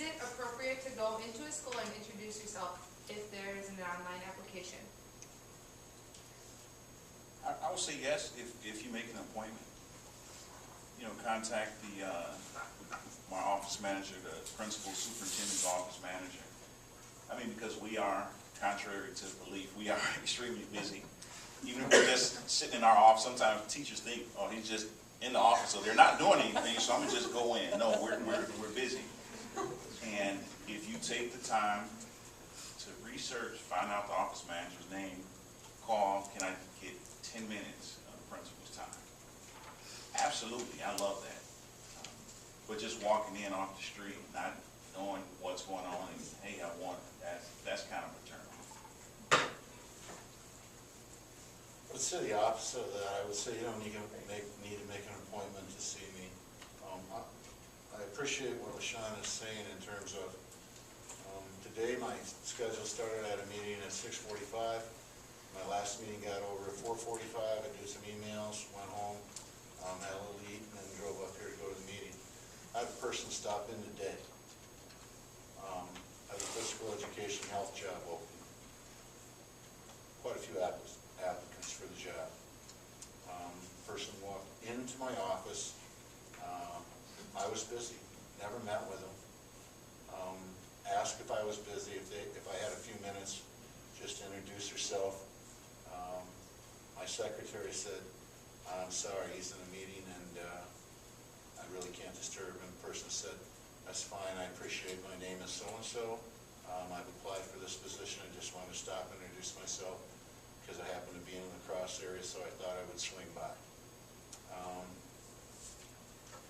it appropriate to go into a school and introduce yourself if there is an online application? I would say yes, if you make an appointment. You know, contact my office manager, the principal, superintendent's office manager. I mean, because we are, contrary to belief, we are extremely busy. Even if we're just sitting in our office, sometimes teachers think, oh, he's just in the office, so they're not doing anything, so I'm gonna just go in. No, we're busy. And if you take the time to research, find out the office manager's name, call, can I get 10 minutes of the principal's time? Absolutely, I love that. But just walking in off the street, not knowing what's going on, and hey, I want it, that's kind of a turn off. I would say the opposite of that. I would say you don't need to make an appointment to see me. I appreciate what LaShawn is saying in terms of today my schedule started at a meeting at 6:45. My last meeting got over at 4:45. I did some emails, went home, had a little eat, and then drove up here to go to the meeting. I had a person stop in today. I have a physical education health job open. Quite a few applicants for the job. Person walked into my office. I was busy, never met with them. Asked if I was busy, if I had a few minutes, just to introduce herself. My secretary said, I'm sorry, he's in a meeting and I really can't disturb him. The person said, that's fine, I appreciate, my name is so-and-so. I've applied for this position, I just wanted to stop and introduce myself because I happen to be in the La Crosse area, so I thought I would swing by.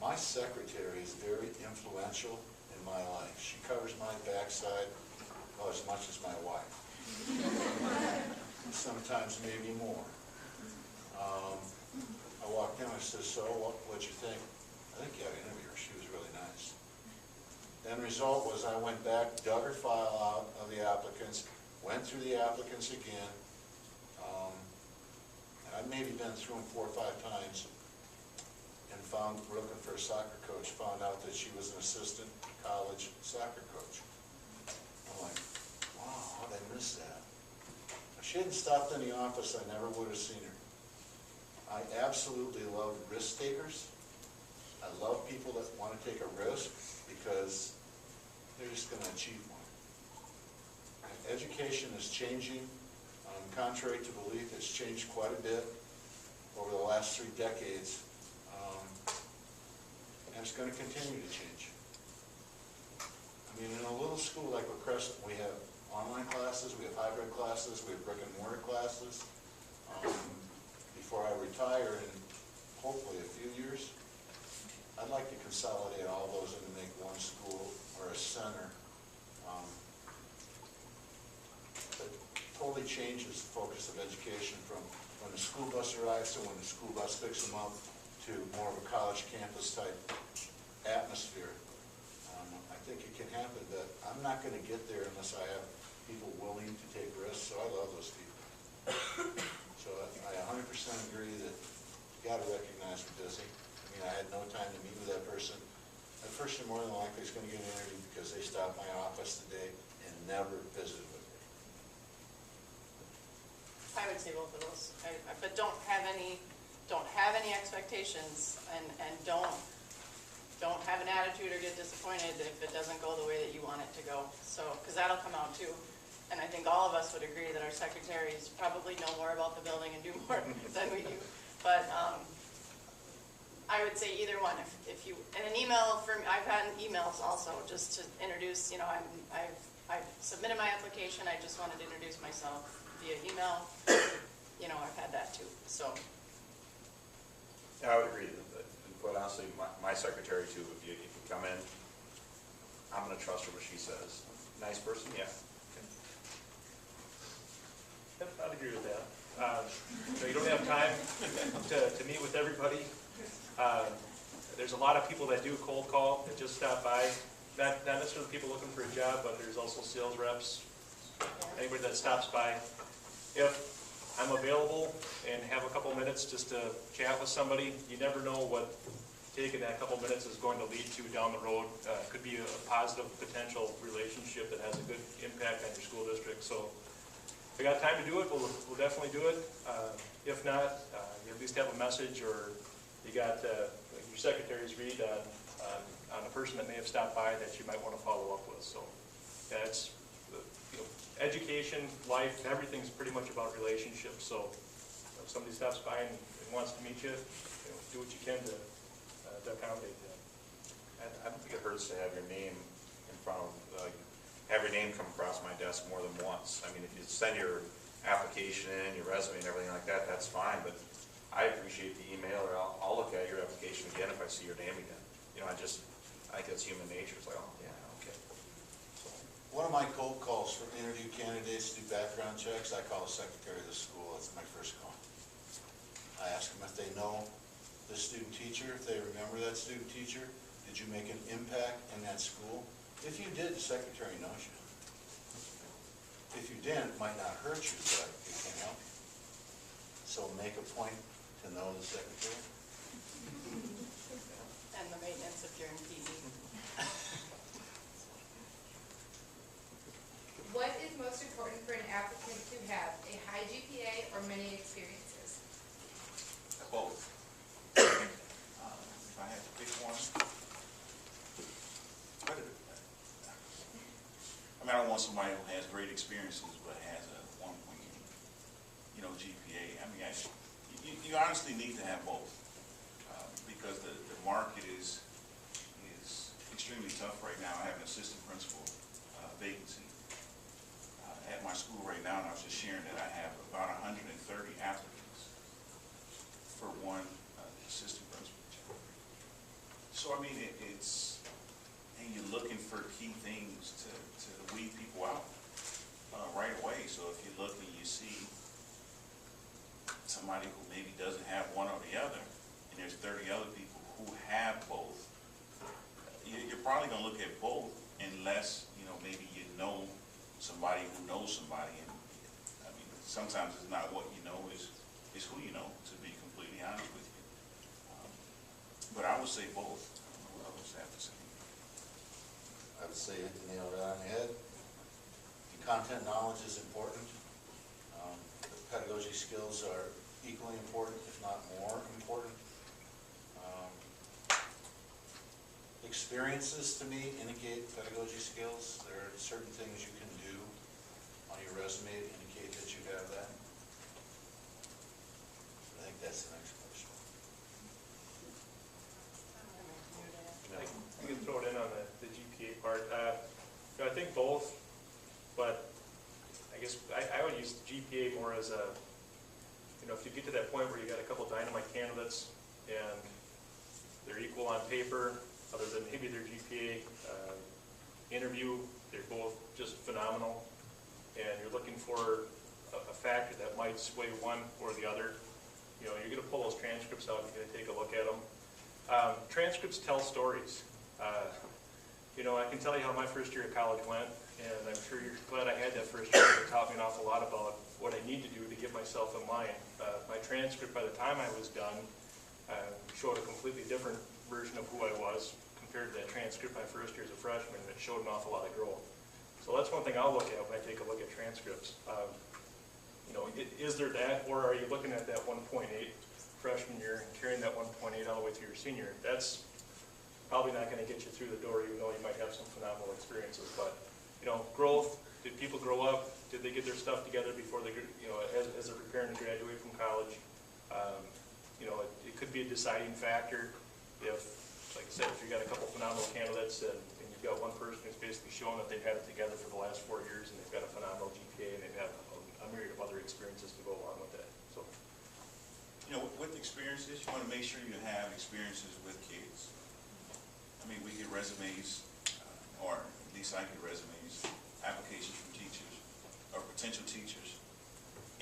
My secretary is very influential in my life. She covers my backside as much as my wife. Sometimes maybe more. I walked in, I said, so what'd you think? I think you had to interview her, she was really nice. End result was I went back, dug her file out of the applicants, went through the applicants again, and I've maybe been through them 4 or 5 times, and found, looking for a soccer coach, found out that she was an assistant college soccer coach. I'm like, wow, how'd I miss that? If she hadn't stopped in the office, I never would have seen her. I absolutely love risk takers. I love people that want to take a risk because they're just going to achieve one. Education is changing. Contrary to belief, it's changed quite a bit over the last 3 decades. And it's going to continue to change. I mean, in a little school like La Crescent, we have online classes, we have hybrid classes, we have brick and mortar classes. Before I retire in hopefully a few years, I'd like to consolidate all those and make one school or a center. That totally changes the focus of education from when the school bus arrives to when the school bus picks them up to more of a college campus type atmosphere. I think it can happen, but I'm not going to get there unless I have people willing to take risks, so I love those people. So I 100% agree that you got to recognize we're busy. I mean, I had no time to meet with that person. That person more than likely is going to get an interview because they stopped my office today and never visited with me. I would say both of those, but don't have any expectations, and don't have an attitude or get disappointed if it doesn't go the way that you want it to go. So, because that'll come out too. And I think all of us would agree that our secretaries probably know more about the building and do more than we do. But I would say either one. If you, and an email from, I've had emails also just to introduce, you know, I've submitted my application, I just wanted to introduce myself via email. You know, I've had that too, so. Yeah, I would agree. But honestly, my secretary too, if you come in, I'm going to trust her what she says. Nice person? Yeah. Yep, I'd agree with that. So you don't have time to meet with everybody. There's a lot of people that do cold call, that just stop by. Not necessarily people looking for a job, but there's also sales reps, anybody that stops by. If I'm available and have a couple minutes just to chat with somebody, you never know what take in that couple minutes is going to lead to down the road. Could be a positive potential relationship that has a good impact on your school district. So if we got time to do it, we'll definitely do it. If not, you at least have a message, or you got like your secretary's read on a person that may have stopped by that you might want to follow up with. So yeah, it's, education, life, everything's pretty much about relationships. So if somebody stops by and wants to meet you, do what you can to accommodate that. I don't think it hurts to have your name in front of, have your name come across my desk more than once. I mean, if you send your application in, your resume and everything like that, that's fine, but I appreciate the email, or I'll look at your application again if I see your name again. I think that's human nature. It's like, oh, yeah, okay. So, One of my cold calls for interview candidates, do background checks, I call the secretary of the school, that's my first call. I ask them if they know the student teacher, if they remember that student teacher. Did you make an impact in that school? If you did, the secretary knows you. If you didn't, it might not hurt you, but it can help you. So make a point to know the secretary. And the maintenance of your PD. What is most important for an applicant to have, a high GPA or many experiences? Both. If I had to pick one, I don't want somebody who has great experiences but has a 1.8, GPA. You honestly need to have both, because the market is extremely tough right now. I have an assistant principal vacancy at my school right now, and I was just sharing that I have about 130 applicants for one assistant principal job. So and you're looking for key things to weed people out right away. So if you look and you see somebody who maybe doesn't have one or the other, and there's 30 other people who have both, you're probably going to look at both unless, maybe you know somebody who knows somebody. And sometimes it's not what you know, it's who you know, to be completely honest with you. But I would say both. I would have to say. I would say hit the nail right on the head. The content knowledge is important. The pedagogy skills are equally important, if not more important. Experiences, to me, indicate pedagogy skills. There are certain things you can do on your resume to indicate that you have that. I think that's the next question. You can throw it in on the GPA part. I think both, but I guess I would use GPA more as a, if you get to that point where you got a couple dynamite candidates and they're equal on paper, other than maybe their GPA interview, they're both just phenomenal, and you're looking for a factor that might sway one or the other. You're going to pull those transcripts out, you're going to take a look at them. Transcripts tell stories. I can tell you how my first year of college went, and I'm sure you're glad I had that first year. It taught me an awful lot about what I need to do to get myself in line. My transcript, by the time I was done, showed a completely different version of who I was compared to that transcript my first year as a freshman, and it showed an awful lot of growth. So that's one thing I'll look at when I take a look at transcripts. Is there that, or are you looking at that 1.8 freshman year and carrying that 1.8 all the way through your senior? That's probably not going to get you through the door, even though you might have some phenomenal experiences. But, growth, did people grow up? Did they get their stuff together before they, as they're preparing to graduate from college? It could be a deciding factor if, like I said, if you've got a couple phenomenal candidates and you've got one person who's basically showing that they've had it together for the last 4 years and they've got a phenomenal GPA and they've had a myriad of other experiences to go along with that. So, with experiences, you want to make sure you have experiences with kids. We get resumes, or at least I get resumes, applications from teachers or potential teachers,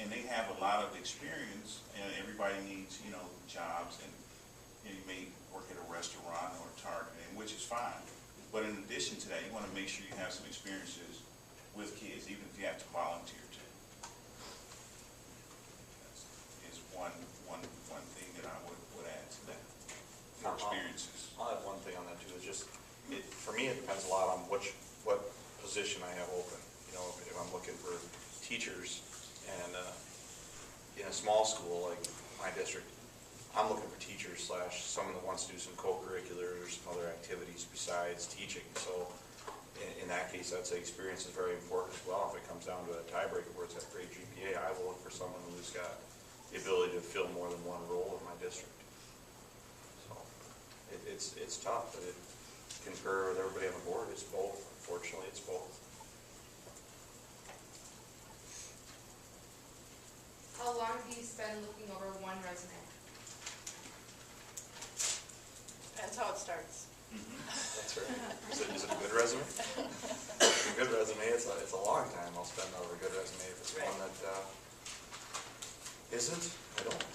and they have a lot of experience, and everybody needs, jobs, and you may work at a restaurant or a Target, and which is fine. But in addition to that, you want to make sure you have some experiences with kids, even if you have to volunteer too. Is one thing that I would add to that. experiences. I'll add one thing on that too, is just, for me, it depends a lot on what position I have open. You know, if I'm looking for teachers and, in a small school like my district, I'm looking for teachers slash someone that wants to do some co-curricular or some other activities besides teaching. So in that case, I'd say experience is very important as well. If it comes down to a tiebreaker where it's at great GPA, I will look for someone who's got the ability to fill more than one role in my district. So it's tough, but it concur with everybody on the board. It's both. Unfortunately, it's both. How long do you spend looking over one resume? Depends how it starts. That's right. Is it a good resume? If it's a good resume, it's a long time I'll spend over a good resume. If it's one that isn't, I don't.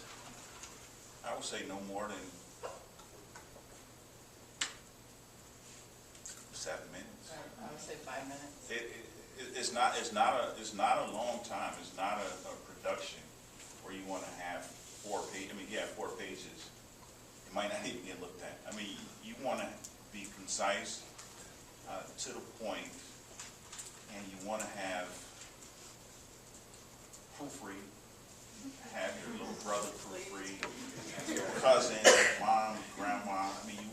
I would say no more than 7 minutes. I would say 5 minutes. It's not a long time. It's not a production where you want to have 4 pages. I mean, yeah, 4 pages. It might not even get looked at. I mean, you want to be concise, to the point, and you want to have proofread, have your little brother proofread, your cousin, mom, grandma. I mean,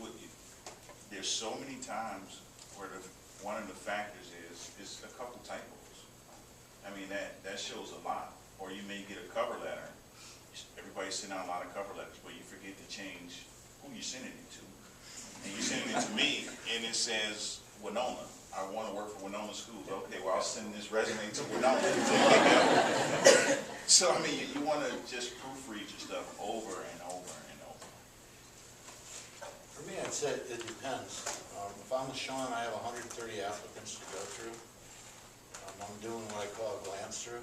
there's so many times where one of the factors is a couple typos. I mean, that shows a lot. Or you may get a cover letter. Everybody's sending out a lot of cover letters, but you forget to change who you're sending it to. And you're sending it to me, and it says Winona. I want to work for Winona Schools. Okay, well, I'll send this resume to Winona. So, I mean, you want to just proofread your stuff over and over and over. For me, I'd say it depends. If I'm with Sean, I have 130 applicants to go through. I'm doing what I call a glance through.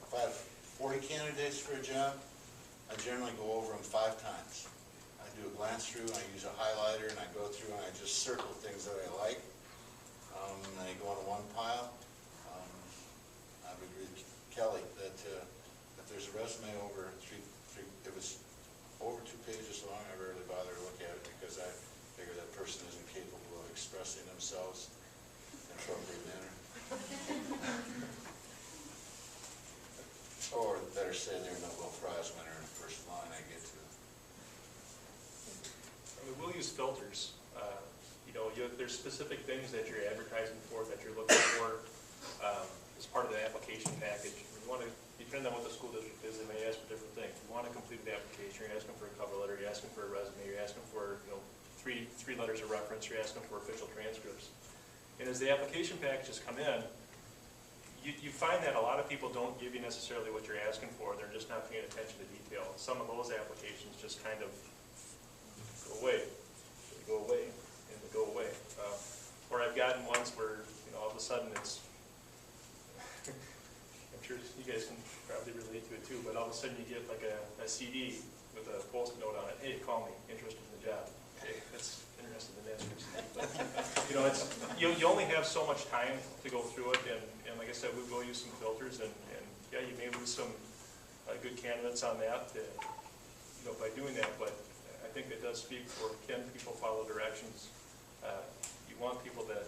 If I have 40 candidates for a job, I generally go over them 5 times. I do a glance through, and I use a highlighter, and I go through and I just circle things that I like. And they go into one pile. I would agree with Kelly that if there's a resume over if it's over 2 pages long, I rarely bother to look at it because I figure that person isn't capable of expressing themselves in an appropriate manner. Or better say they're a Nobel Prize winner in the first line I get to. I mean, we'll use filters. You know, there's specific things that you're advertising for, that you're looking for as part of the application package. You want to, depending on what the school district is, they may ask for different things. You want to complete the application, you're asking for a cover letter, you're asking for a resume, you're asking for, you know, three letters of reference, you're asking for official transcripts. And as the application packages come in, you find that a lot of people don't give you necessarily what you're asking for. They're just not paying attention to detail. Some of those applications just kind of go away. They go away, and they go away. Or I've gotten ones where, you know, all of a sudden it's, I'm sure you guys can probably relate to it too, but all of a sudden you get like a CD with a post-it note on it. Hey, call me, interested in the job. Okay, that's interested in that sort of stuff. But, you know, it's, you only have so much time to go through it, and like I said, we will use some filters, and yeah, you may lose some good candidates on that, you know, by doing that, but I think it does speak for, can people follow directions? You want people that